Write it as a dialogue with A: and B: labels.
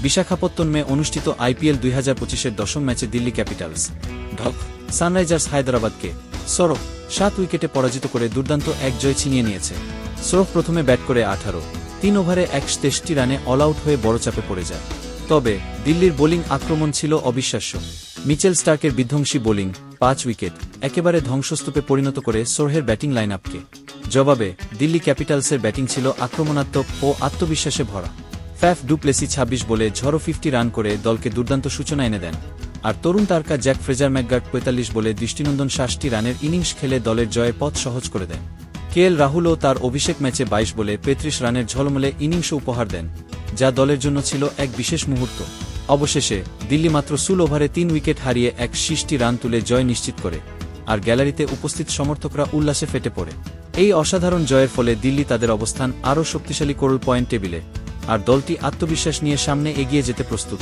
A: বিশাখাপত্তনমে অনুষ্ঠিত আইপিএল 2025-এর দশম ম্যাচে দিল্লি ক্যাপিটালস সানরাইজার্স হায়দরাবাদকে 7 উইকেটে পরাজিত করে দুর্দান্ত এক জয় ছিনিয়ে নিয়েছে। সরফ প্রথমে ব্যাট করে 3 ওভারে 163 রানে অল আউট হয়ে বড় চাপে পড়ে যায়। তবে দিল্লির বোলিং আক্রমণ ছিল অবিশ্বাস্য। মিচেল স্টার্কের বিধ্বংসী বোলিং 5 উইকেট একেবারে ধ্বংসস্তূপে পরিণত করে সোরহের ব্যাটিং লাইন আপকে। জবাবে দিল্লি ক্যাপিটালসের ব্যাটিং ছিল আক্রমণাত্মক ও আত্মবিশ্বাসে ভরা। ফ্যাফ ডু প্লেসি 26 বলে ঝড়ো 50 রান করে দলকে দুর্দান্ত সূচনা এনে দেন। আর তরুণ তারকা জ্যাক ফ্রেজার ম্যাকগার্ট 45 বলে দৃষ্টিনন্দন 60 রানের ইনিংস খেলে দলের জয়ের পথ সহজ করে দেন। কেএল রাহুলও তার অভিষেক ম্যাচে 22 বলে 35 রানের ঝলমলে ইনিংস উপহার দেন, যা দলের জন্য ছিল এক বিশেষ মুহূর্ত। অবশেষে দিল্লি মাত্র 16 ওভারে 3 উইকেট হারিয়ে 160 রান তুলে জয় নিশ্চিত করে, আর গ্যালারিতে উপস্থিত সমর্থকরা উল্লাসে ফেটে পড়ে। এই অসাধারণ জয়ের ফলে দিল্লি তাদের অবস্থান আরও শক্তিশালী করল পয়েন্ট টেবিলে, আর দলটি আত্মবিশ্বাস নিয়ে সামনে এগিয়ে যেতে প্রস্তুত।